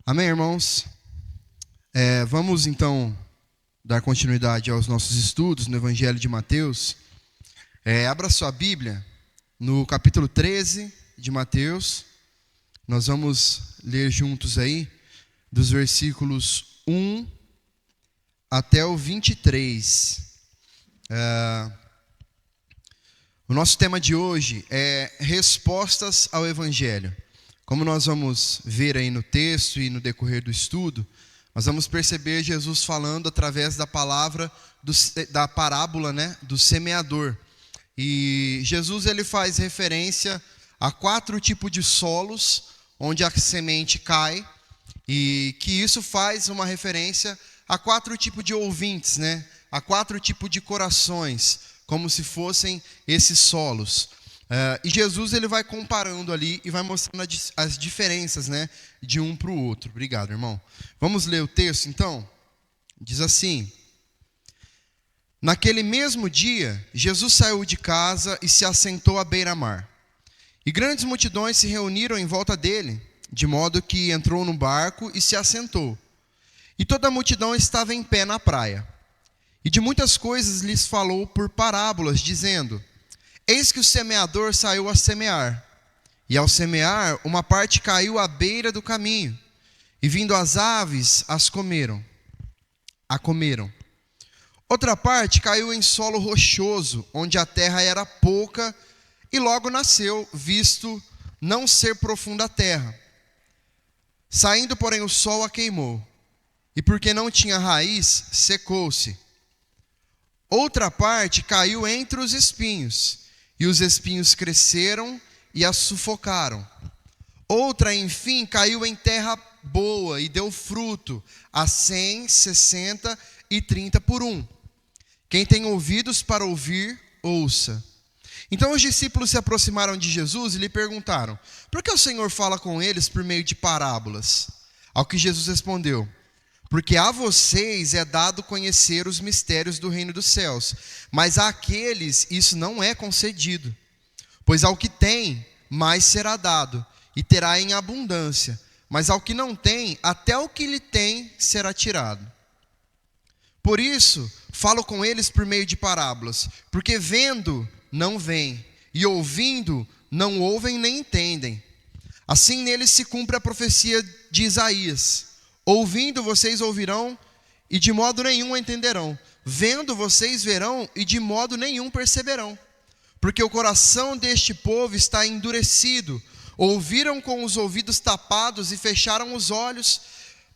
Amém, irmãos? Vamos então dar continuidade aos nossos estudos no Evangelho de Mateus. Abra sua Bíblia no capítulo 13 de Mateus. Nós vamos ler juntos aí dos versículos 1 até o 23. O nosso tema de hoje é respostas ao Evangelho. Como nós vamos ver aí no texto e no decorrer do estudo, nós vamos perceber Jesus falando através da palavra, da parábola, do semeador. E Jesus ele faz referência a 4 tipos de solos onde a semente cai, e que isso faz uma referência a 4 tipos de ouvintes, a 4 tipos de corações, como se fossem esses solos. E Jesus ele vai comparando ali e vai mostrando as diferenças, de um para o outro. Obrigado, irmão. Vamos ler o texto, então? Diz assim: Naquele mesmo dia, Jesus saiu de casa e se assentou à beira-mar. E grandes multidões se reuniram em volta dele, de modo que entrou no barco e se assentou. E toda a multidão estava em pé na praia. E de muitas coisas lhes falou por parábolas, dizendo: Eis que o semeador saiu a semear. E ao semear, uma parte caiu à beira do caminho, e vindo as aves, a comeram. Outra parte caiu em solo rochoso, onde a terra era pouca, e logo nasceu, visto não ser profunda a terra. Saindo, porém, o sol a queimou, e porque não tinha raiz, secou-se. Outra parte caiu entre os espinhos, e os espinhos cresceram e a sufocaram. Outra, enfim, caiu em terra boa e deu fruto, a 100, 60 e 30 por 1. Quem tem ouvidos para ouvir, ouça. Então os discípulos se aproximaram de Jesus e lhe perguntaram: Por que o Senhor fala com eles por meio de parábolas? Ao que Jesus respondeu: Porque a vocês é dado conhecer os mistérios do reino dos céus, mas àqueles isso não é concedido. Pois ao que tem, mais será dado, e terá em abundância, mas ao que não tem, até o que lhe tem será tirado. Por isso, falo com eles por meio de parábolas, porque vendo, não veem, e ouvindo, não ouvem nem entendem. Assim neles se cumpre a profecia de Isaías: Ouvindo vocês ouvirão, e de modo nenhum entenderão. Vendo vocês verão, e de modo nenhum perceberão. Porque o coração deste povo está endurecido. Ouviram com os ouvidos tapados e fecharam os olhos,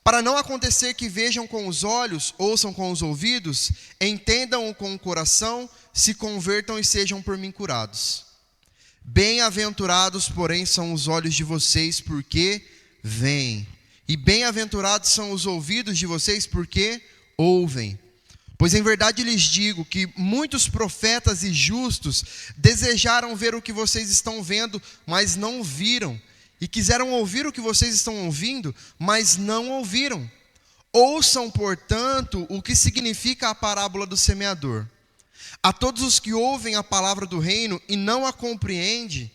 para não acontecer que vejam com os olhos, ouçam com os ouvidos, entendam com o coração, se convertam e sejam por mim curados. Bem-aventurados, porém, são os olhos de vocês, porque veem. E bem-aventurados são os ouvidos de vocês, porque ouvem. Pois em verdade lhes digo que muitos profetas e justos desejaram ver o que vocês estão vendo, mas não viram. E quiseram ouvir o que vocês estão ouvindo, mas não ouviram. Ouçam, portanto, o que significa a parábola do semeador. A todos os que ouvem a palavra do reino e não a compreendem,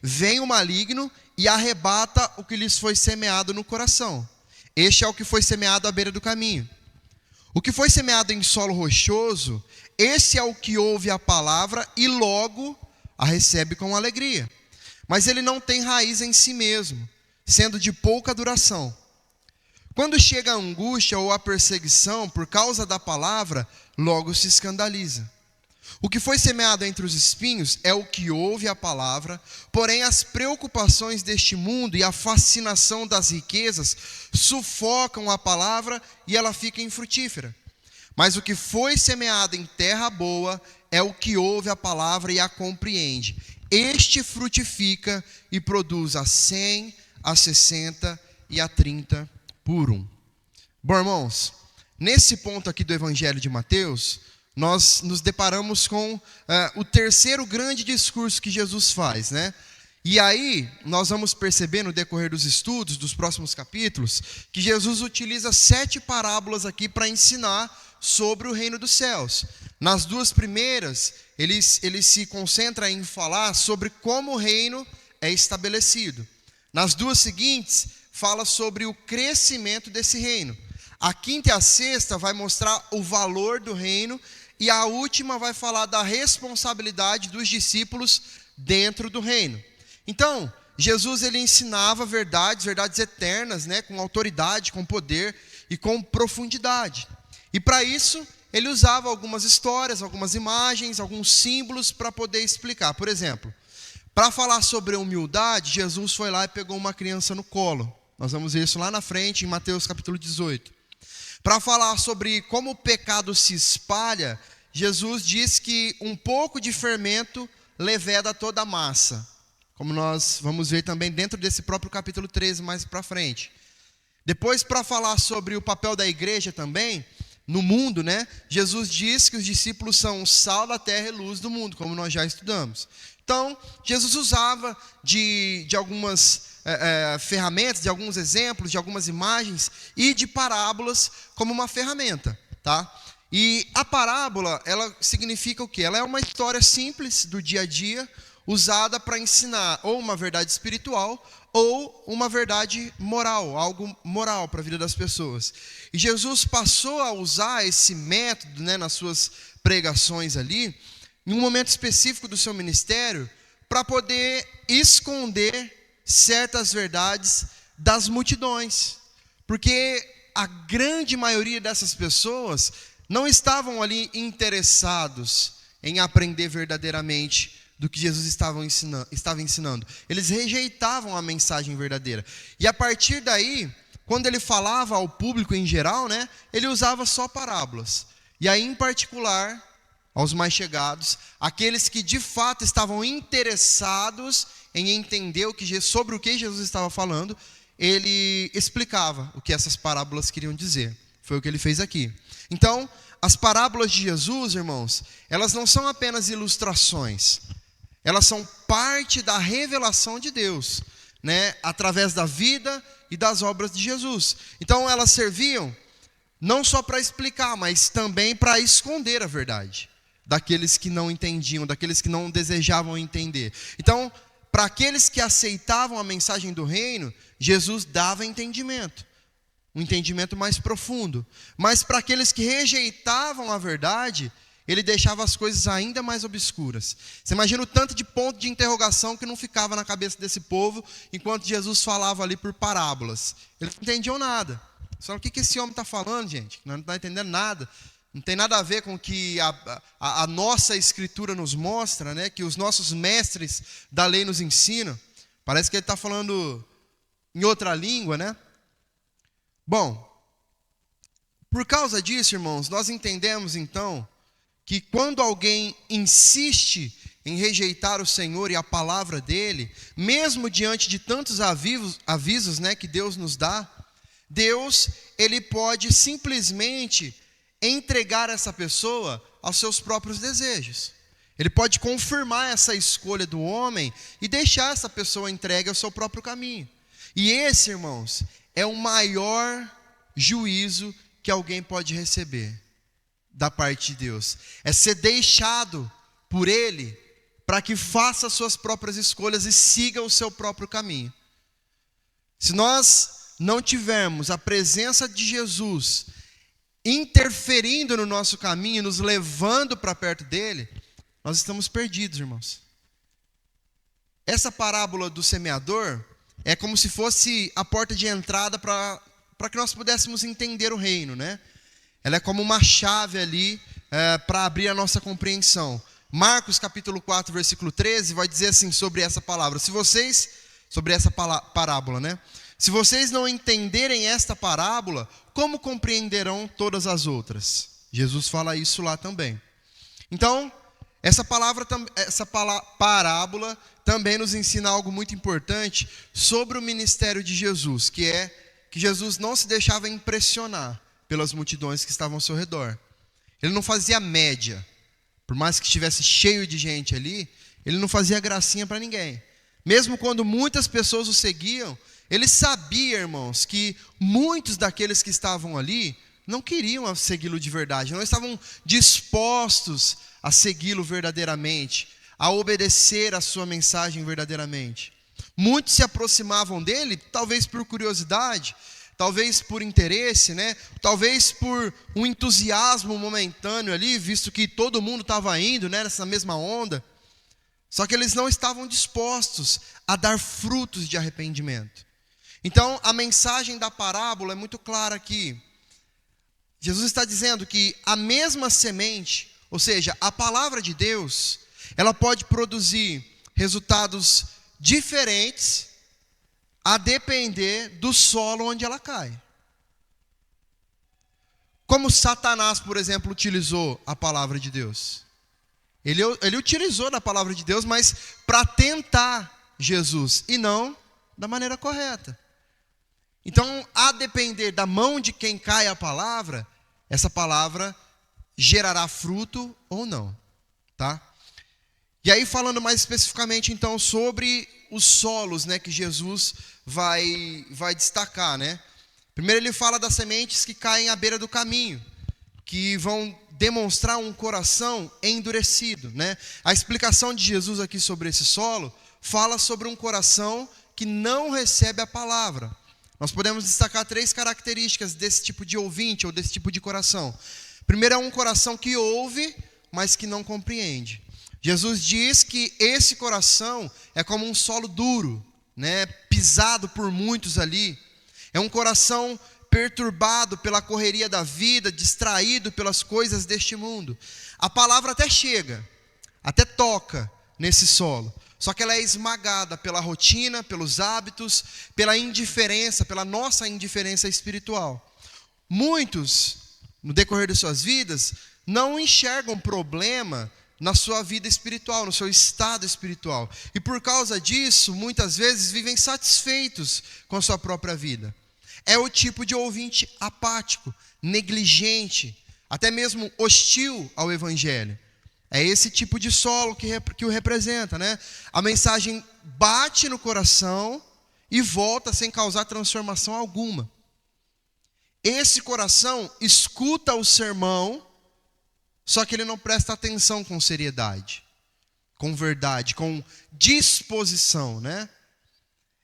vem o maligno e arrebata o que lhes foi semeado no coração. Este é o que foi semeado à beira do caminho. O que foi semeado em solo rochoso, esse é o que ouve a palavra e logo a recebe com alegria. Mas ele não tem raiz em si mesmo, sendo de pouca duração. Quando chega a angústia ou a perseguição por causa da palavra, logo se escandaliza. O que foi semeado entre os espinhos é o que ouve a palavra, porém as preocupações deste mundo e a fascinação das riquezas sufocam a palavra e ela fica infrutífera. Mas o que foi semeado em terra boa é o que ouve a palavra e a compreende. Este frutifica e produz a 100, a 60 e a 30 por 1. Bom, irmãos, nesse ponto aqui do Evangelho de Mateus, nós nos deparamos com o terceiro grande discurso que Jesus faz, E aí, nós vamos perceber no decorrer dos estudos, dos próximos capítulos, que Jesus utiliza 7 parábolas aqui para ensinar sobre o reino dos céus. Nas 2 primeiras, ele se concentra em falar sobre como o reino é estabelecido. Nas 2 seguintes, fala sobre o crescimento desse reino. A quinta e a sexta vai mostrar o valor do reino, e a última vai falar da responsabilidade dos discípulos dentro do reino. Então, Jesus ele ensinava verdades eternas, né, com autoridade, com poder e com profundidade. E para isso, ele usava algumas histórias, algumas imagens, alguns símbolos para poder explicar. Por exemplo, para falar sobre humildade, Jesus foi lá e pegou uma criança no colo. Nós vamos ver isso lá na frente, em Mateus capítulo 18. Para falar sobre como o pecado se espalha, Jesus diz que um pouco de fermento leveda toda a massa. Como nós vamos ver também dentro desse próprio capítulo 13, mais para frente. Depois, para falar sobre o papel da igreja também, no mundo, né? Jesus diz que os discípulos são o sal da terra e luz do mundo, como nós já estudamos. Então, Jesus usava de algumas ferramentas, de alguns exemplos, de algumas imagens e de parábolas como uma ferramenta, tá? E a parábola, ela significa o quê? Ela é uma história simples do dia a dia, usada para ensinar ou uma verdade espiritual ou uma verdade moral, algo moral para a vida das pessoas. E Jesus passou a usar esse método, né, nas suas pregações ali, em um momento específico do seu ministério, para poder esconder certas verdades das multidões. Porque a grande maioria dessas pessoas não estavam ali interessados em aprender verdadeiramente do que Jesus estava ensinando. Eles rejeitavam a mensagem verdadeira. E a partir daí, quando ele falava ao público em geral, né, ele usava só parábolas. E aí, em particular, aos mais chegados, aqueles que de fato estavam interessados em entender sobre o que Jesus estava falando, ele explicava o que essas parábolas queriam dizer. Foi o que ele fez aqui. Então, as parábolas de Jesus, irmãos, elas não são apenas ilustrações. Elas são parte da revelação de Deus, né, através da vida e das obras de Jesus. Então elas serviam não só para explicar, mas também para esconder a verdade daqueles que não entendiam, daqueles que não desejavam entender. Então, para aqueles que aceitavam a mensagem do reino, Jesus dava entendimento, um entendimento mais profundo. Mas para aqueles que rejeitavam a verdade, ele deixava as coisas ainda mais obscuras. Você imagina o tanto de ponto de interrogação que não ficava na cabeça desse povo, enquanto Jesus falava ali por parábolas. Eles não entendiam nada. Só o que esse homem está falando, gente? Não está entendendo nada. Não tem nada a ver com o que a nossa escritura nos mostra, né? Que os nossos mestres da lei nos ensinam. Parece que ele está falando em outra língua, né? Bom, por causa disso, irmãos, nós entendemos então que quando alguém insiste em rejeitar o Senhor e a palavra dele, mesmo diante de tantos avisos, né, que Deus nos dá, Deus, ele pode simplesmente entregar essa pessoa aos seus próprios desejos. Ele pode confirmar essa escolha do homem e deixar essa pessoa entregue ao seu próprio caminho. E esse, irmãos, é o maior juízo que alguém pode receber da parte de Deus. É ser deixado por Ele para que faça as suas próprias escolhas e siga o seu próprio caminho. Se nós não tivermos a presença de Jesus interferindo no nosso caminho, nos levando para perto dele, nós estamos perdidos, irmãos. Essa parábola do semeador é como se fosse a porta de entrada para que nós pudéssemos entender o reino, né? Ela é como uma chave ali para abrir a nossa compreensão. Marcos capítulo 4, versículo 13, vai dizer assim sobre essa palavra. Sobre essa parábola, né? Se vocês não entenderem esta parábola, como compreenderão todas as outras? Jesus fala isso lá também. Então, essa parábola também nos ensina algo muito importante sobre o ministério de Jesus, que é que Jesus não se deixava impressionar pelas multidões que estavam ao seu redor. Ele não fazia média. Por mais que estivesse cheio de gente ali, ele não fazia gracinha para ninguém. Mesmo quando muitas pessoas o seguiam, ele sabia, irmãos, que muitos daqueles que estavam ali não queriam segui-lo de verdade, não estavam dispostos a segui-lo verdadeiramente, a obedecer a sua mensagem verdadeiramente. Muitos se aproximavam dele, talvez por curiosidade, talvez por interesse, né? Talvez por um entusiasmo momentâneo ali, visto que todo mundo estava indo, né, nessa mesma onda. Só que eles não estavam dispostos a dar frutos de arrependimento. Então, a mensagem da parábola é muito clara aqui. Jesus está dizendo que a mesma semente, ou seja, a palavra de Deus, ela pode produzir resultados diferentes a depender do solo onde ela cai. Como Satanás, por exemplo, utilizou a palavra de Deus. Ele utilizou da palavra de Deus, mas para tentar Jesus, e não da maneira correta. Então, a depender da mão de quem cai a palavra, essa palavra gerará fruto ou não, tá? E aí, falando mais especificamente, então, sobre os solos, né, que Jesus vai destacar, né? Primeiro ele fala das sementes que caem à beira do caminho, que vão demonstrar um coração endurecido, né? A explicação de Jesus aqui sobre esse solo fala sobre um coração que não recebe a palavra. Nós podemos destacar 3 características desse tipo de ouvinte ou desse tipo de coração. Primeiro é um coração que ouve, mas que não compreende. Jesus diz que esse coração é como um solo duro, né, pisado por muitos ali. É um coração perturbado pela correria da vida, distraído pelas coisas deste mundo. A palavra até chega, até toca nesse solo. Só que ela é esmagada pela rotina, pelos hábitos, pela indiferença, pela nossa indiferença espiritual. Muitos, no decorrer de suas vidas, não enxergam problema na sua vida espiritual, no seu estado espiritual. E por causa disso, muitas vezes vivem satisfeitos com a sua própria vida. É o tipo de ouvinte apático, negligente, até mesmo hostil ao evangelho. É esse tipo de solo que o representa, né? A mensagem bate no coração e volta sem causar transformação alguma. Esse coração escuta o sermão, só que ele não presta atenção com seriedade, com verdade, com disposição, né?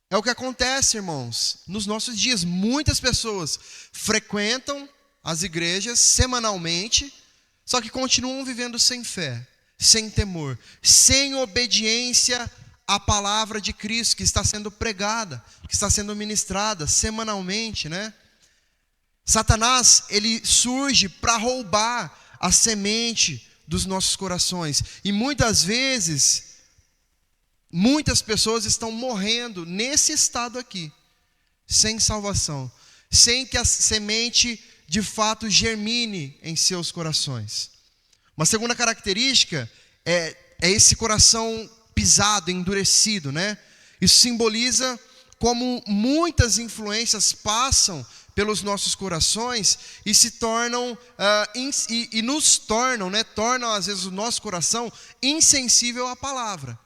É o que acontece, irmãos, nos nossos dias. Muitas pessoas frequentam as igrejas semanalmente, só que continuam vivendo sem fé, sem temor, sem obediência à palavra de Cristo que está sendo pregada, que está sendo ministrada semanalmente, né? Satanás, ele surge para roubar a semente dos nossos corações. E muitas vezes, muitas pessoas estão morrendo nesse estado aqui, sem salvação, sem que a semente de fato germine em seus corações. Uma segunda característica é esse coração pisado, endurecido, né? Isso simboliza como muitas influências passam pelos nossos corações e se tornam e nos tornam, né? Tornam às vezes o nosso coração insensível à palavra.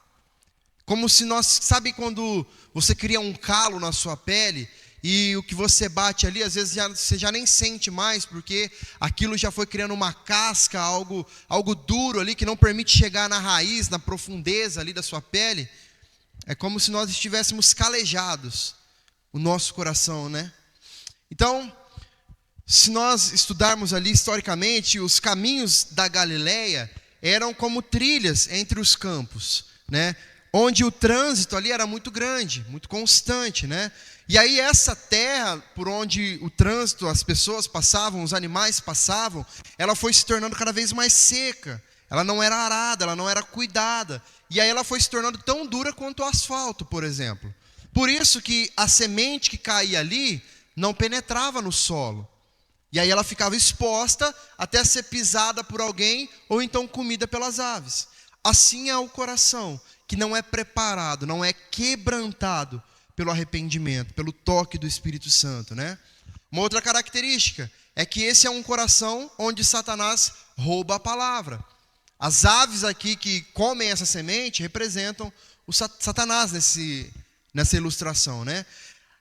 Como se nós, sabe quando você cria um calo na sua pele e o que você bate ali, às vezes você já nem sente mais, porque aquilo já foi criando uma casca, algo duro ali, que não permite chegar na raiz, na profundeza ali da sua pele. É como se nós estivéssemos calejados, o nosso coração, né? Então, se nós estudarmos ali historicamente, os caminhos da Galileia eram como trilhas entre os campos, né? Onde o trânsito ali era muito grande, muito constante, né? E aí essa terra por onde o trânsito, as pessoas passavam, os animais passavam, ela foi se tornando cada vez mais seca. Ela não era arada, ela não era cuidada. E aí ela foi se tornando tão dura quanto o asfalto, por exemplo. Por isso que a semente que caía ali não penetrava no solo. E aí ela ficava exposta até ser pisada por alguém ou então comida pelas aves. Assim é o coração, que não é preparado, não é quebrantado pelo arrependimento, pelo toque do Espírito Santo, né? Uma outra característica é que esse é um coração onde Satanás rouba a palavra. As aves aqui que comem essa semente representam o Satanás nessa ilustração, né?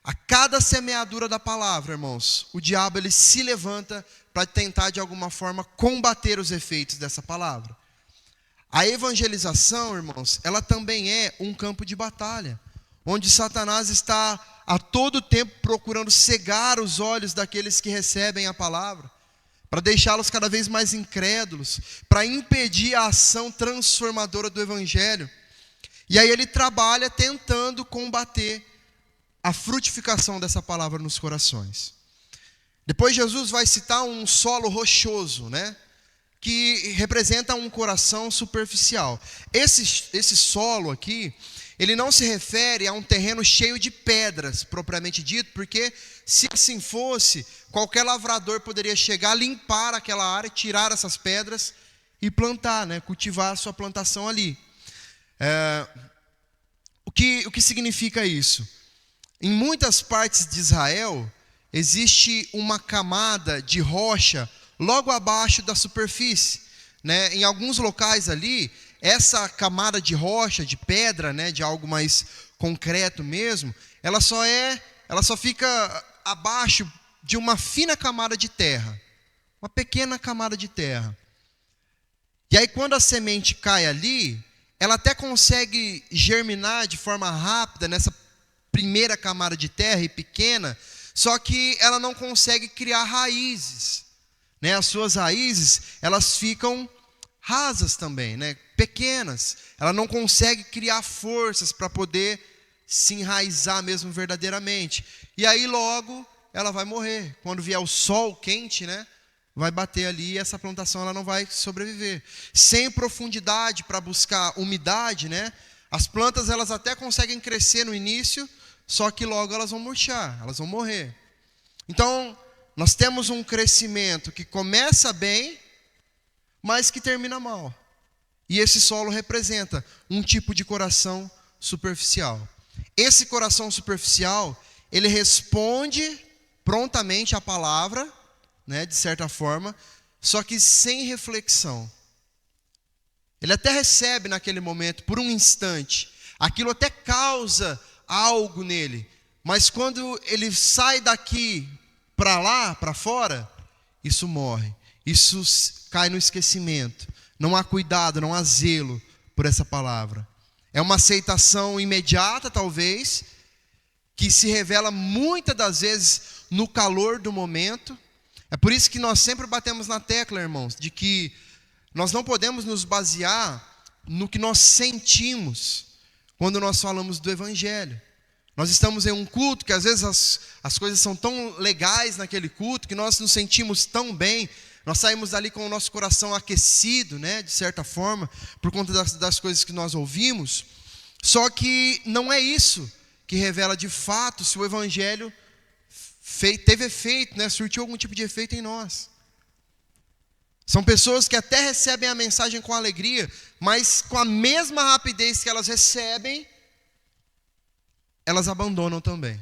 A cada semeadura da palavra, irmãos, o diabo ele se levanta para tentar de alguma forma combater os efeitos dessa palavra. A evangelização, irmãos, ela também é um campo de batalha. onde Satanás está a todo tempo procurando cegar os olhos daqueles que recebem a palavra, para deixá-los cada vez mais incrédulos, para impedir a ação transformadora do Evangelho. E aí ele trabalha tentando combater a frutificação dessa palavra nos corações. Depois Jesus vai citar um solo rochoso, né? Que representa um coração superficial. Esse solo aqui, ele não se refere a um terreno cheio de pedras, propriamente dito, porque se assim fosse, qualquer lavrador poderia chegar, limpar aquela área, tirar essas pedras e plantar, né? Cultivar a sua plantação ali. O que significa isso? Em muitas partes de Israel, existe uma camada de rocha logo abaixo da superfície, né? Em alguns locais ali, essa camada de rocha, de pedra, né, de algo mais concreto mesmo, ela só fica abaixo de uma fina camada de terra, uma pequena camada de terra. E aí quando a semente cai ali, ela até consegue germinar de forma rápida nessa primeira camada de terra e pequena, só que ela não consegue criar raízes, né? As suas raízes, elas ficam rasas também, né? Pequenas. Ela não consegue criar forças para poder se enraizar mesmo verdadeiramente. E aí logo ela vai morrer. Quando vier o sol quente, né, vai bater ali e essa plantação ela não vai sobreviver. Sem profundidade para buscar umidade, né? As plantas elas até conseguem crescer no início, só que logo elas vão murchar, elas vão morrer. Então, nós temos um crescimento que começa bem, mas que termina mal. E esse solo representa um tipo de coração superficial. Esse coração superficial, ele responde prontamente à palavra, né, de certa forma, só que sem reflexão. Ele até recebe naquele momento, por um instante, aquilo até causa algo nele, mas quando ele sai daqui para lá, para fora, isso morre, isso cai no esquecimento. Não há cuidado, não há zelo por essa palavra. É uma aceitação imediata, talvez, que se revela muitas das vezes no calor do momento. É por isso que nós sempre batemos na tecla, irmãos, de que nós não podemos nos basear no que nós sentimos quando nós falamos do Evangelho. Nós estamos em um culto que às vezes as coisas são tão legais naquele culto, que nós nos sentimos tão bem, nós saímos dali com o nosso coração aquecido, né, de certa forma, por conta das coisas que nós ouvimos. Só que não é isso que revela de fato se o Evangelho teve efeito, né, surtiu algum tipo de efeito em nós. São pessoas que até recebem a mensagem com alegria, mas com a mesma rapidez que elas recebem, elas abandonam também.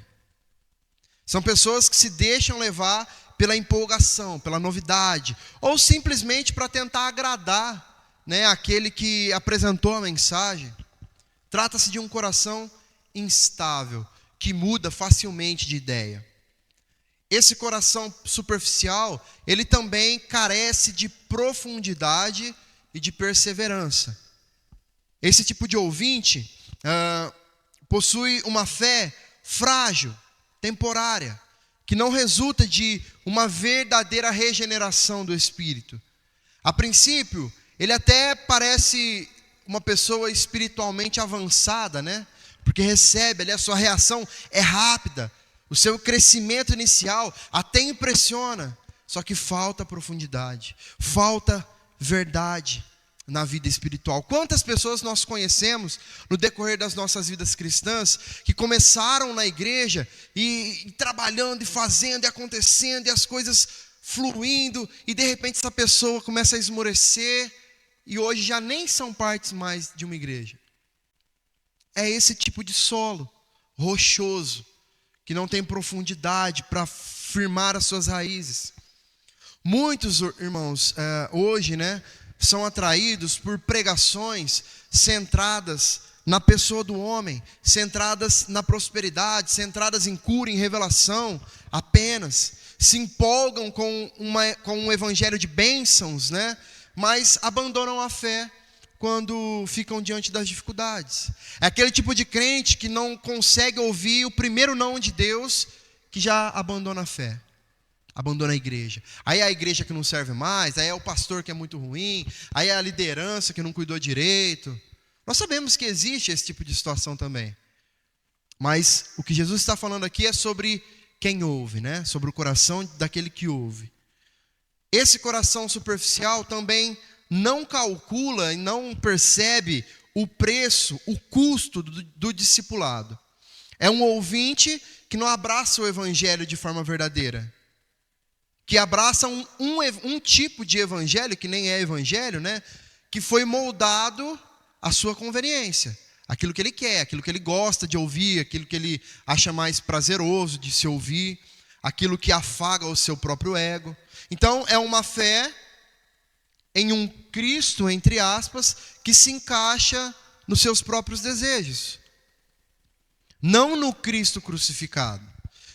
São pessoas que se deixam levar pela empolgação, pela novidade, ou simplesmente para tentar agradar, né, aquele que apresentou a mensagem. Trata-se de um coração instável, que muda facilmente de ideia. Esse coração superficial, ele também carece de profundidade e de perseverança. Esse tipo de ouvinte possui uma fé frágil, temporária, que não resulta de uma verdadeira regeneração do espírito. A princípio, ele até parece uma pessoa espiritualmente avançada, né? Porque recebe ali, a sua reação é rápida, o seu crescimento inicial até impressiona, só que falta profundidade, falta verdade na vida espiritual. Quantas pessoas nós conhecemos no decorrer das nossas vidas cristãs que começaram na igreja e trabalhando e fazendo e acontecendo e as coisas fluindo, e de repente essa pessoa começa a esmorecer e hoje já nem são partes mais de uma igreja. É esse tipo de solo rochoso, que não tem profundidade para firmar as suas raízes. Muitos irmãos hoje, né, são atraídos por pregações centradas na pessoa do homem, centradas na prosperidade, centradas em cura, em revelação apenas. Se empolgam com um evangelho de bênçãos, né, mas abandonam a fé quando ficam diante das dificuldades. É aquele tipo de crente que não consegue ouvir o primeiro não de Deus, que já abandona a fé, abandona a igreja. Aí é a igreja que não serve mais, aí é o pastor que é muito ruim, aí é a liderança que não cuidou direito. Nós sabemos que existe esse tipo de situação também. Mas o que Jesus está falando aqui é sobre quem ouve, né? Sobre o coração daquele que ouve. Esse coração superficial também não calcula e não percebe o preço, o custo do discipulado. É um ouvinte que não abraça o evangelho de forma verdadeira, que abraça um tipo de evangelho, que nem é evangelho, né? Que foi moldado à sua conveniência. Aquilo que ele quer, aquilo que ele gosta de ouvir, aquilo que ele acha mais prazeroso de se ouvir, aquilo que afaga o seu próprio ego. Então, é uma fé em um Cristo, entre aspas, que se encaixa nos seus próprios desejos, não no Cristo crucificado.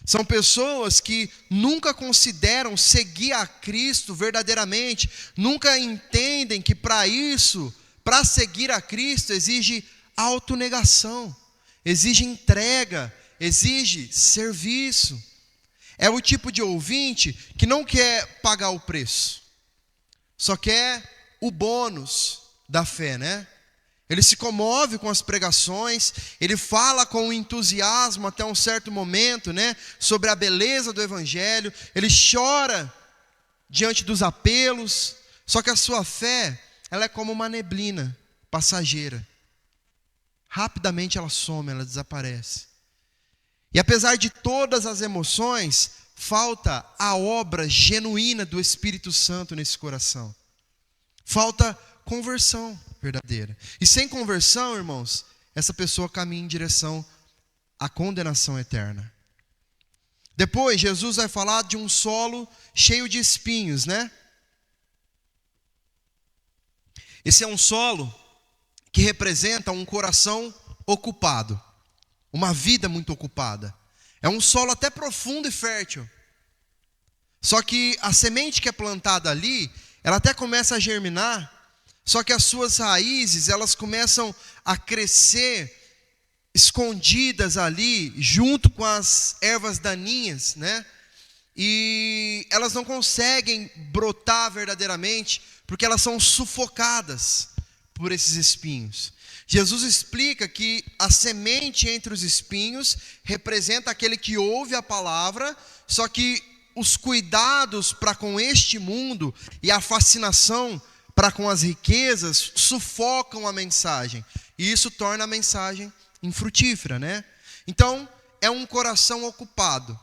São pessoas que nunca consideram seguir a Cristo verdadeiramente, nunca entendem que para isso, para seguir a Cristo, exige autonegação, exige entrega, exige serviço. É o tipo de ouvinte que não quer pagar o preço, só quer o bônus da fé, né? Ele se comove com as pregações, ele fala com entusiasmo até um certo momento, né? Sobre a beleza do evangelho, ele chora diante dos apelos, só que a sua fé, ela é como uma neblina passageira. Rapidamente ela some, ela desaparece. E apesar de todas as emoções, falta a obra genuína do Espírito Santo nesse coração. Falta conversão verdadeira. E sem conversão, irmãos, essa pessoa caminha em direção à condenação eterna. Depois, Jesus vai falar de um solo cheio de espinhos, né? Esse é um solo que representa um coração ocupado, uma vida muito ocupada. É um solo até profundo e fértil. Só que a semente que é plantada ali, ela até começa a germinar, só que as suas raízes, elas começam a crescer escondidas ali, junto com as ervas daninhas, né? E elas não conseguem brotar verdadeiramente, porque elas são sufocadas por esses espinhos. Jesus explica que a semente entre os espinhos representa aquele que ouve a palavra, só que os cuidados para com este mundo e a fascinação para com as riquezas sufocam a mensagem, e isso torna a mensagem infrutífera, né? Então, é um coração ocupado.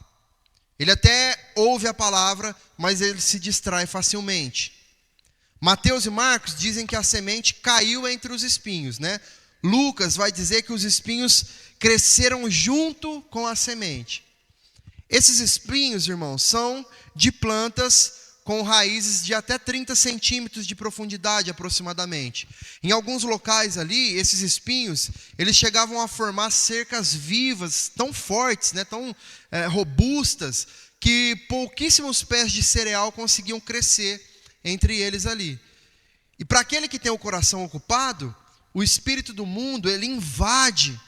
Ele até ouve a palavra, mas ele se distrai facilmente. Mateus e Marcos dizem que a semente caiu entre os espinhos, né? Lucas vai dizer que os espinhos cresceram junto com a semente. Esses espinhos, irmãos, são de plantas com raízes de até 30 centímetros de profundidade aproximadamente. Em alguns locais ali, esses espinhos, eles chegavam a formar cercas vivas, tão fortes, né, tão robustas, que pouquíssimos pés de cereal conseguiam crescer entre eles ali. E para aquele que tem o coração ocupado, o espírito do mundo, ele invade,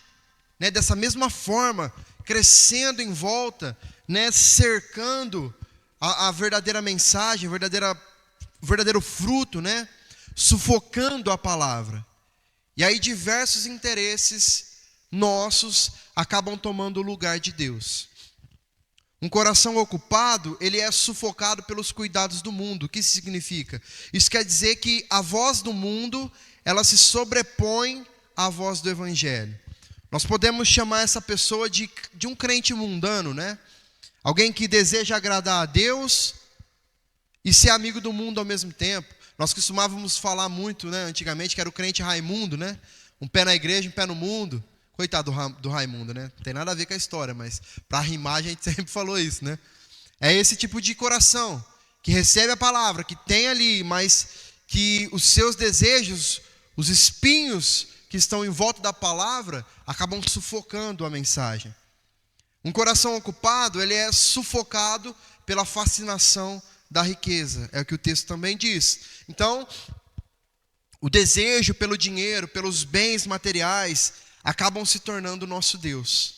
né, dessa mesma forma, crescendo em volta, né, cercando a verdadeira mensagem, o verdadeiro fruto, né, sufocando a palavra. E aí diversos interesses nossos acabam tomando o lugar de Deus. Um coração ocupado, ele é sufocado pelos cuidados do mundo. O que isso significa? Isso quer dizer que a voz do mundo, ela se sobrepõe à voz do evangelho. Nós podemos chamar essa pessoa de um crente mundano, né? Alguém que deseja agradar a Deus e ser amigo do mundo ao mesmo tempo. Nós costumávamos falar muito, né, antigamente, que era o crente Raimundo, né? Um pé na igreja, um pé no mundo. Coitado do Raimundo, né? Não tem nada a ver com a história, mas para rimar a gente sempre falou isso, né? É esse tipo de coração que recebe a palavra, que tem ali, mas que os seus desejos, os espinhos que estão em volta da palavra, acabam sufocando a mensagem. Um coração ocupado, ele é sufocado pela fascinação da riqueza. É o que o texto também diz. Então, O desejo pelo dinheiro, pelos bens materiais, acabam se tornando o nosso Deus.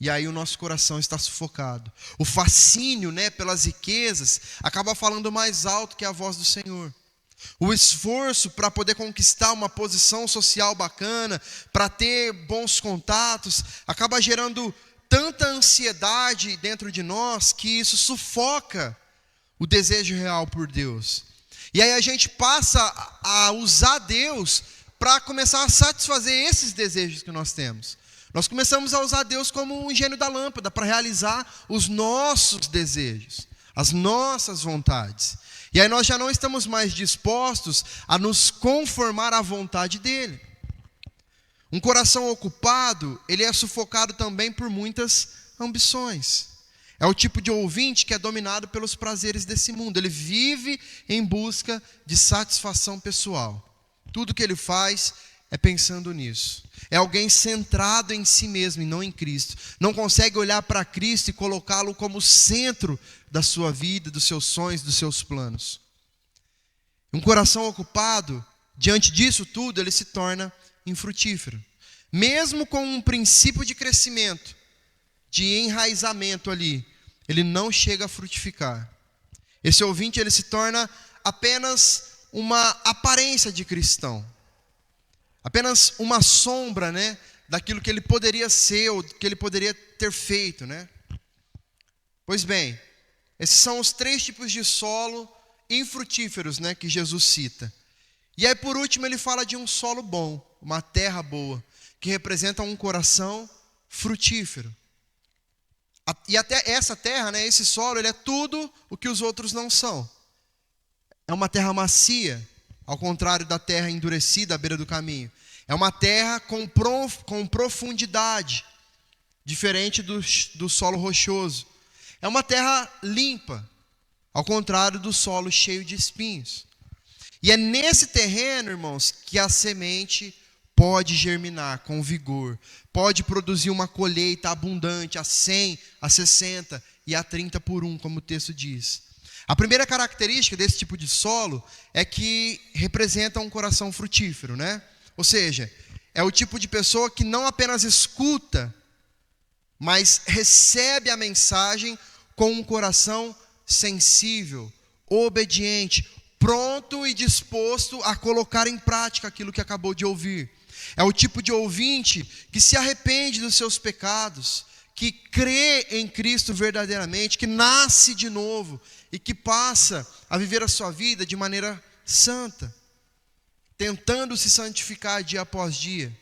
E aí o nosso coração está sufocado. O fascínio, pelas riquezas acaba falando mais alto que a voz do Senhor. O esforço para poder conquistar uma posição social bacana, para ter bons contatos, acaba gerando tanta ansiedade dentro de nós que isso sufoca o desejo real por Deus. E aí a gente passa a usar Deus para começar a satisfazer esses desejos que nós temos. Nós começamos a usar Deus como um gênio da lâmpada para realizar os nossos desejos, as nossas vontades. E aí nós já não estamos mais dispostos a nos conformar à vontade dele. Um coração ocupado, ele é sufocado também por muitas ambições. É o tipo de ouvinte que é dominado pelos prazeres desse mundo. Ele vive em busca de satisfação pessoal. Tudo que ele faz é pensando nisso. É alguém centrado em si mesmo e não em Cristo. Não consegue olhar para Cristo e colocá-lo como centro da sua vida, dos seus sonhos, dos seus planos. Um coração ocupado, diante disso tudo, ele se torna infrutífero. Mesmo com um princípio de crescimento, de enraizamento ali, ele não chega a frutificar. Esse ouvinte, ele se torna apenas uma aparência de cristão. Apenas uma sombra, daquilo que ele poderia ser ou que ele poderia ter feito, Pois bem, esses são os 3 tipos de solo infrutíferos, que Jesus cita. E aí por último ele fala de um solo bom, uma terra boa, que representa um coração frutífero. E até essa terra, esse solo, ele é tudo o que os outros não são. É uma terra macia, ao contrário da terra endurecida à beira do caminho. É uma terra com profundidade, diferente do solo rochoso. É uma terra limpa, ao contrário do solo cheio de espinhos. E é nesse terreno, irmãos, que a semente pode germinar com vigor, pode produzir uma colheita abundante a 100, a 60 e a 30 por 1, como o texto diz. A primeira característica desse tipo de solo é que representa um coração frutífero, Ou seja, é o tipo de pessoa que não apenas escuta, mas recebe a mensagem com um coração sensível, obediente, pronto e disposto a colocar em prática aquilo que acabou de ouvir. É o tipo de ouvinte que se arrepende dos seus pecados, que crê em Cristo verdadeiramente, que nasce de novo e que passa a viver a sua vida de maneira santa, tentando se santificar dia após dia.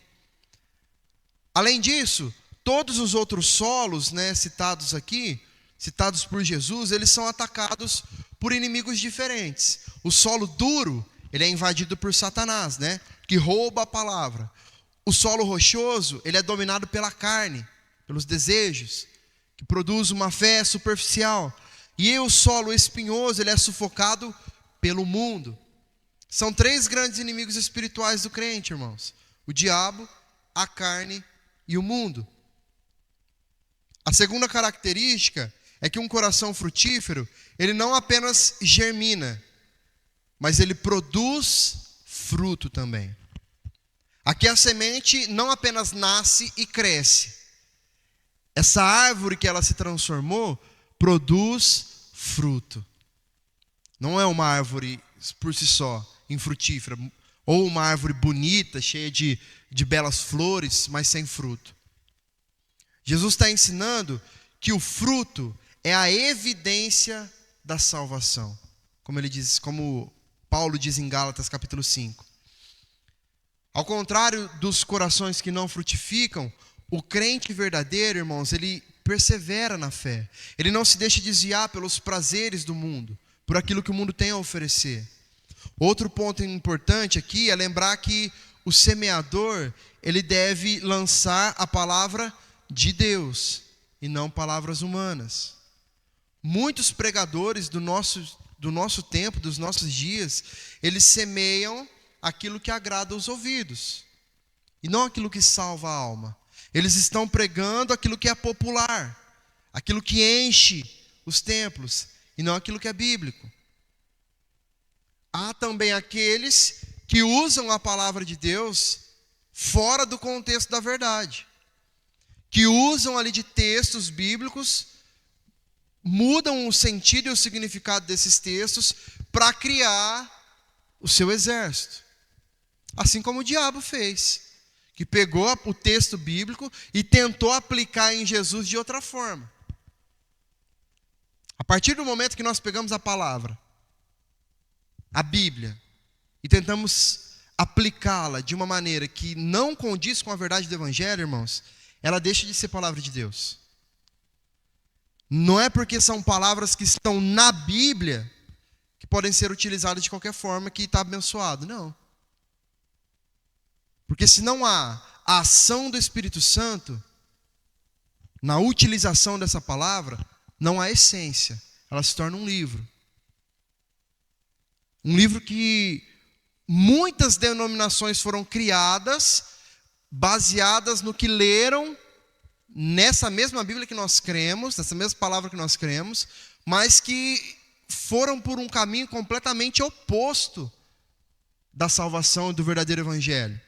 Além disso, todos os outros solos, citados aqui, citados por Jesus, eles são atacados por inimigos diferentes. O solo duro, ele é invadido por Satanás, que rouba a palavra. O solo rochoso, ele é dominado pela carne, pelos desejos, que produz uma fé superficial. E o solo espinhoso, ele é sufocado pelo mundo. São 3 grandes inimigos espirituais do crente, irmãos: o diabo, a carne e o mundo. A segunda característica é que um coração frutífero, ele não apenas germina, mas ele produz fruto também. Aqui a semente não apenas nasce e cresce. Essa árvore que ela se transformou, produz fruto. Não é uma árvore por si só, infrutífera, ou uma árvore bonita, cheia de belas flores, mas sem fruto. Jesus está ensinando que o fruto é a evidência da salvação, como Paulo diz em Gálatas capítulo 5. Ao contrário dos corações que não frutificam, o crente verdadeiro, irmãos, ele persevera na fé. Ele não se deixa desviar pelos prazeres do mundo, por aquilo que o mundo tem a oferecer. Outro ponto importante aqui é lembrar que o semeador, ele deve lançar a palavra de Deus e não palavras humanas. Muitos pregadores do nosso tempo, dos nossos dias, eles semeiam aquilo que agrada os ouvidos e não aquilo que salva a alma. Eles estão pregando aquilo que é popular, aquilo que enche os templos e não aquilo que é bíblico. Há também aqueles que usam a palavra de Deus fora do contexto da verdade, que usam ali de textos bíblicos, mudam o sentido e o significado desses textos para criar o seu exército. Assim como o diabo fez, que pegou o texto bíblico e tentou aplicar em Jesus de outra forma. A partir do momento que nós pegamos a palavra, a Bíblia, e tentamos aplicá-la de uma maneira que não condiz com a verdade do Evangelho, irmãos, ela deixa de ser palavra de Deus. Não é porque são palavras que estão na Bíblia que podem ser utilizadas de qualquer forma que está abençoado, não. Porque se não há a ação do Espírito Santo na utilização dessa palavra, não há essência. Ela se torna um livro. Um livro que muitas denominações foram criadas, baseadas no que leram nessa mesma Bíblia que nós cremos, nessa mesma palavra que nós cremos, mas que foram por um caminho completamente oposto da salvação e do verdadeiro Evangelho.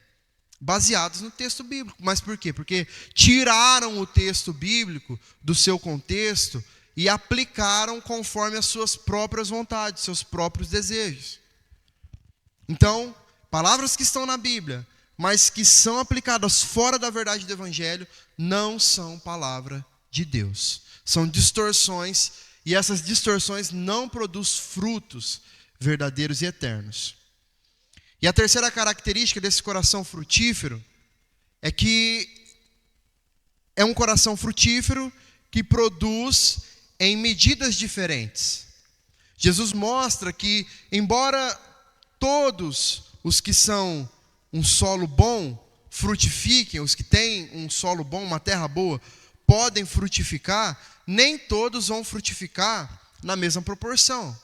Baseados no texto bíblico. Mas por quê? Porque tiraram o texto bíblico do seu contexto e aplicaram conforme as suas próprias vontades, seus próprios desejos. Então, palavras que estão na Bíblia, mas que são aplicadas fora da verdade do Evangelho, não são palavra de Deus. São distorções, e essas distorções não produzem frutos verdadeiros e eternos. E a terceira característica desse coração frutífero é que é um coração frutífero que produz em medidas diferentes. Jesus mostra que, embora todos os que são um solo bom frutifiquem, os que têm um solo bom, uma terra boa, podem frutificar, nem todos vão frutificar na mesma proporção.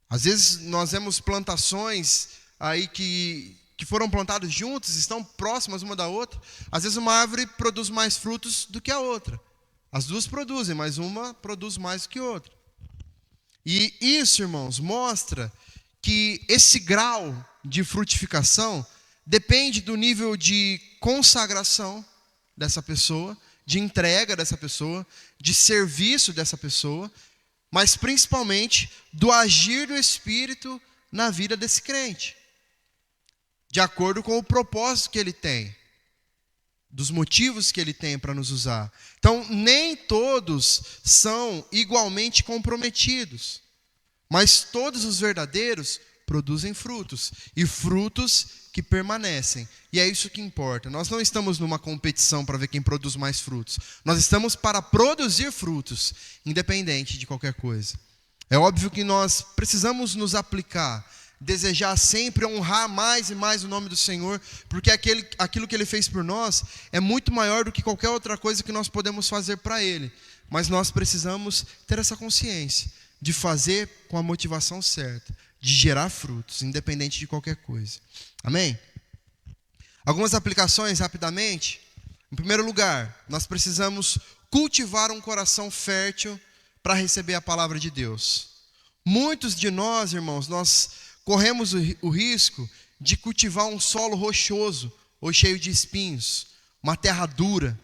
Às vezes nós vemos plantações aí que foram plantadas juntas, estão próximas uma da outra. Às vezes uma árvore produz mais frutos do que a outra. As duas produzem, mas uma produz mais do que a outra. E isso, irmãos, mostra que esse grau de frutificação depende do nível de consagração dessa pessoa, de entrega dessa pessoa, de serviço dessa pessoa, mas principalmente do agir do Espírito na vida desse crente, de acordo com o propósito que ele tem, dos motivos que ele tem para nos usar. Então, nem todos são igualmente comprometidos, mas todos os verdadeiros produzem frutos, e frutos que permanecem. E é isso que importa. Nós não estamos numa competição para ver quem produz mais frutos. Nós estamos para produzir frutos, independente de qualquer coisa. É óbvio que nós precisamos nos aplicar, desejar sempre honrar mais e mais o nome do Senhor, porque aquilo que Ele fez por nós é muito maior do que qualquer outra coisa que nós podemos fazer para Ele. Mas nós precisamos ter essa consciência de fazer com a motivação certa, de gerar frutos, independente de qualquer coisa. Amém? Algumas aplicações rapidamente. Em primeiro lugar, nós precisamos cultivar um coração fértil para receber a palavra de Deus. Muitos de nós, irmãos, nós corremos o risco de cultivar um solo rochoso ou cheio de espinhos, uma terra dura.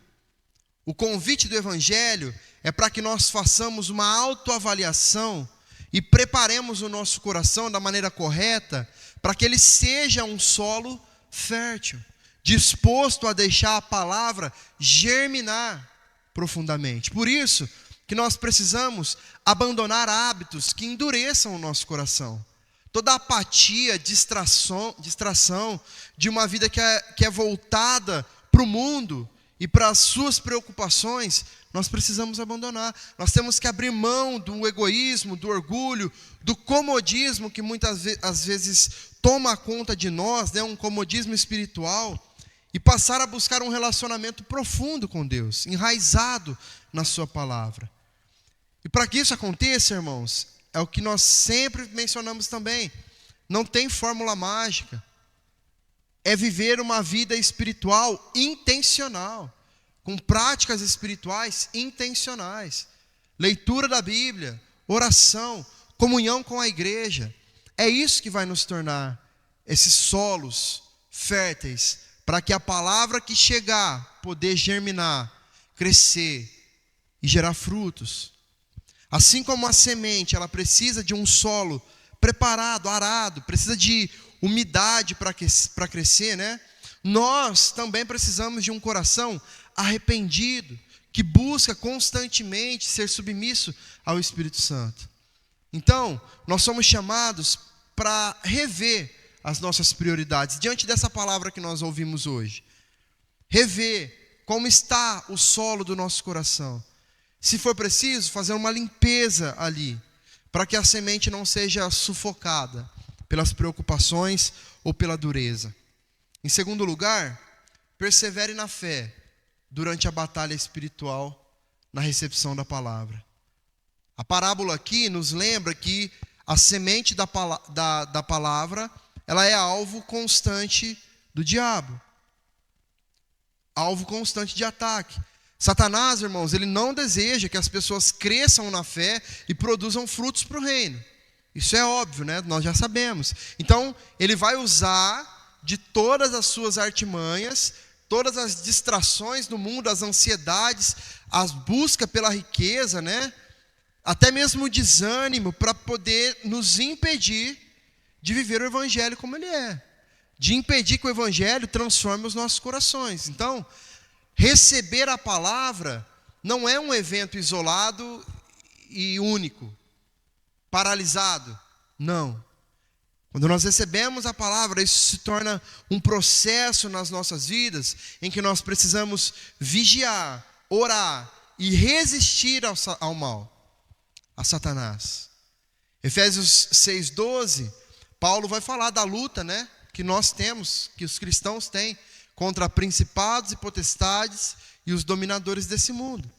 O convite do Evangelho é para que nós façamos uma autoavaliação e preparemos o nosso coração da maneira correta para que ele seja um solo fértil, disposto a deixar a palavra germinar profundamente. Por isso que nós precisamos abandonar hábitos que endureçam o nosso coração. Toda apatia, distração de uma vida que é voltada para o mundo e para as suas preocupações, nós precisamos abandonar. Nós temos que abrir mão do egoísmo, do orgulho, do comodismo que muitas vezes toma conta de nós, né? Um comodismo espiritual, e passar a buscar um relacionamento profundo com Deus, enraizado na sua palavra. E para que isso aconteça, irmãos, é o que nós sempre mencionamos também, não tem fórmula mágica. É viver uma vida espiritual intencional, com práticas espirituais intencionais. Leitura da Bíblia, oração, comunhão com a igreja, É isso que vai nos tornar esses solos férteis, para que a palavra que chegar poder germinar, crescer e gerar frutos. Assim como a semente, ela precisa de um solo preparado, arado, precisa de umidade para crescer, né? Nós também precisamos de um coração arrependido, que busca constantemente ser submisso ao Espírito Santo. Então, nós somos chamados para rever as nossas prioridades diante dessa palavra que nós ouvimos hoje. Rever como está o solo do nosso coração. Se for preciso, fazer uma limpeza ali, para que a semente não seja sufocada pelas preocupações ou pela dureza. Em segundo lugar, persevere na fé durante a batalha espiritual na recepção da palavra. A parábola aqui nos lembra que a semente da palavra, ela é alvo constante do diabo. Alvo constante de ataque. Satanás, irmãos, ele não deseja que as pessoas cresçam na fé e produzam frutos para o reino. Isso é óbvio, né? Nós já sabemos. Então, ele vai usar de todas as suas artimanhas, todas as distrações do mundo, as ansiedades, as buscas pela riqueza, né? Até mesmo o desânimo, para poder nos impedir de viver o evangelho como ele é. De impedir que o evangelho transforme os nossos corações. Então, receber a palavra não é um evento isolado e único, paralisado. Não. Quando nós recebemos a palavra, isso se torna um processo nas nossas vidas, em que nós precisamos vigiar, orar e resistir ao mal, a Satanás. Efésios 6,12, Paulo vai falar da luta, né, que nós temos, que os cristãos têm, contra principados e potestades e os dominadores desse mundo.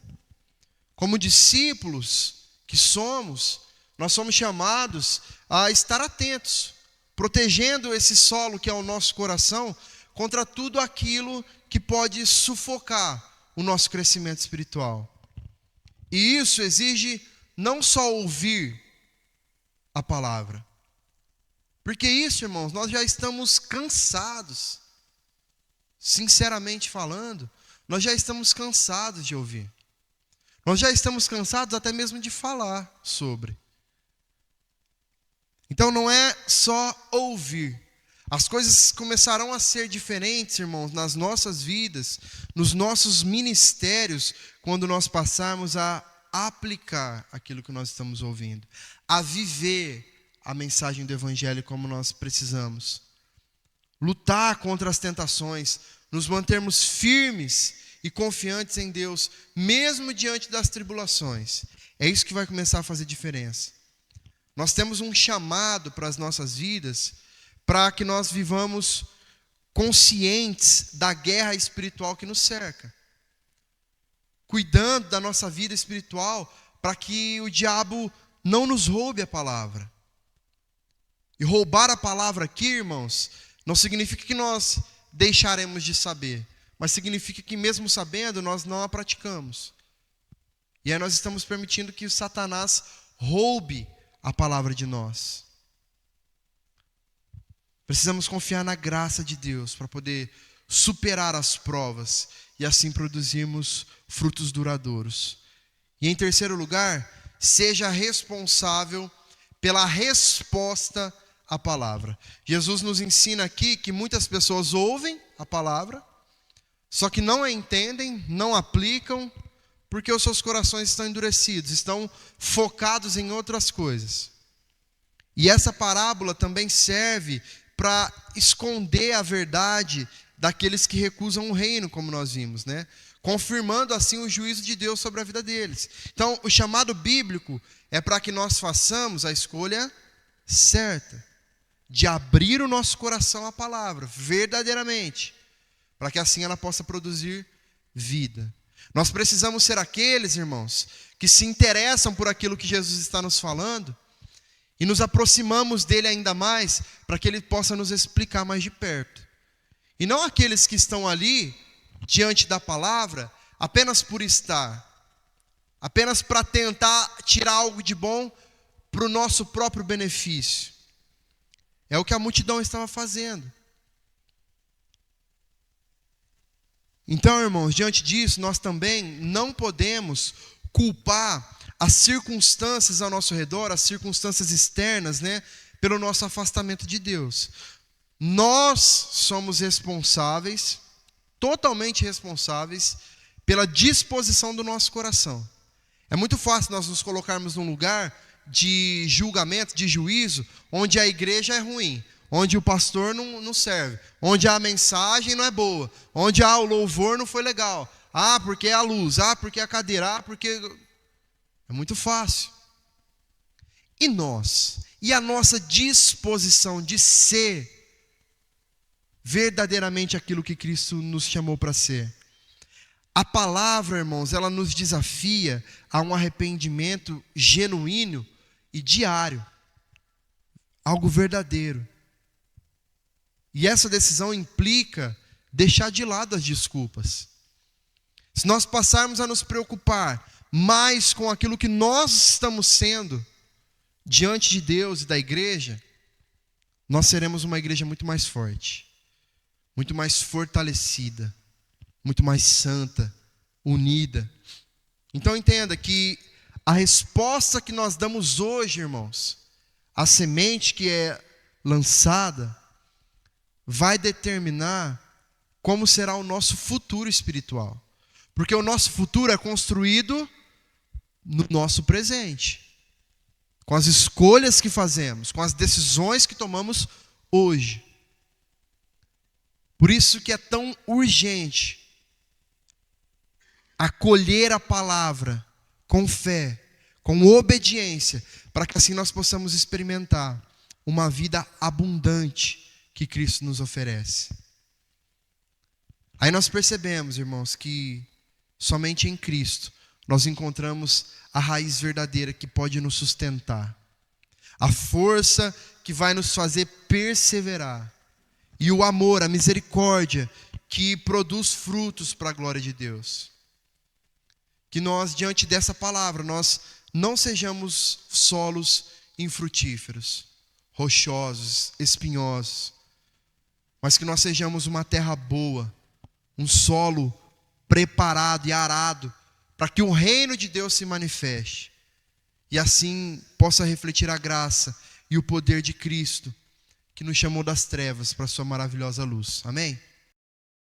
Como discípulos que somos, nós somos chamados a estar atentos, protegendo esse solo que é o nosso coração contra tudo aquilo que pode sufocar o nosso crescimento espiritual. E isso exige não só ouvir a palavra, porque isso, irmãos, nós já estamos cansados. Sinceramente falando, nós já estamos cansados de ouvir. Nós já estamos cansados até mesmo de falar sobre. Então não é só ouvir. As coisas começarão a ser diferentes, irmãos, nas nossas vidas, nos nossos ministérios, quando nós passarmos a aplicar aquilo que nós estamos ouvindo, a viver a mensagem do evangelho como nós precisamos. Lutar contra as tentações, nos mantermos firmes e confiantes em Deus, mesmo diante das tribulações. É isso que vai começar a fazer diferença. Nós temos um chamado para as nossas vidas, para que nós vivamos conscientes da guerra espiritual que nos cerca. Cuidando da nossa vida espiritual, para que o diabo não nos roube a palavra. E roubar a palavra aqui, irmãos, não significa que nós deixaremos de saber, mas significa que mesmo sabendo, nós não a praticamos. E aí nós estamos permitindo que o Satanás roube a palavra de nós. Precisamos confiar na graça de Deus para poder superar as provas e assim produzirmos frutos duradouros. E em terceiro lugar, seja responsável pela resposta à palavra. Jesus nos ensina aqui que muitas pessoas ouvem a palavra, só que não a entendem, não aplicam, porque os seus corações estão endurecidos, estão focados em outras coisas. E essa parábola também serve para esconder a verdade daqueles que recusam o reino, como nós vimos, né? Confirmando assim o juízo de Deus sobre a vida deles. Então, o chamado bíblico é para que nós façamos a escolha certa, de abrir o nosso coração à palavra, verdadeiramente, para que assim ela possa produzir vida. Nós precisamos ser aqueles, irmãos, que se interessam por aquilo que Jesus está nos falando e nos aproximamos dele ainda mais para que ele possa nos explicar mais de perto. E não aqueles que estão ali, diante da palavra, apenas por estar, apenas para tentar tirar algo de bom para o nosso próprio benefício. É o que a multidão estava fazendo. Então, irmãos, diante disso, nós também não podemos culpar as circunstâncias ao nosso redor, as circunstâncias externas, né, pelo nosso afastamento de Deus. Nós somos responsáveis, totalmente responsáveis, pela disposição do nosso coração. É muito fácil nós nos colocarmos num lugar de julgamento, de juízo, onde a igreja é ruim, onde o pastor não serve, onde a mensagem não é boa, onde o louvor não foi legal. Porque é a luz, porque é a cadeira, porque... É muito fácil. E nós? E a nossa disposição de ser verdadeiramente aquilo que Cristo nos chamou para ser? A palavra, irmãos, ela nos desafia a um arrependimento genuíno e diário. Algo verdadeiro. E essa decisão implica deixar de lado as desculpas. Se nós passarmos a nos preocupar mais com aquilo que nós estamos sendo diante de Deus e da igreja, nós seremos uma igreja muito mais forte, muito mais fortalecida, muito mais santa, unida. Então entenda que a resposta que nós damos hoje, irmãos, a semente que é lançada, vai determinar como será o nosso futuro espiritual. Porque o nosso futuro é construído no nosso presente, com as escolhas que fazemos, com as decisões que tomamos hoje. Por isso que é tão urgente acolher a palavra com fé, com obediência, para que assim nós possamos experimentar uma vida abundante que Cristo nos oferece. Aí nós percebemos, irmãos, que somente em Cristo nós encontramos a raiz verdadeira que pode nos sustentar, a força que vai nos fazer perseverar, e o amor, a misericórdia que produz frutos para a glória de Deus. Que nós, diante dessa palavra, nós não sejamos solos infrutíferos, rochosos, espinhosos, mas que nós sejamos uma terra boa, um solo preparado e arado, para que o reino de Deus se manifeste, e assim possa refletir a graça e o poder de Cristo, que nos chamou das trevas para a sua maravilhosa luz. Amém?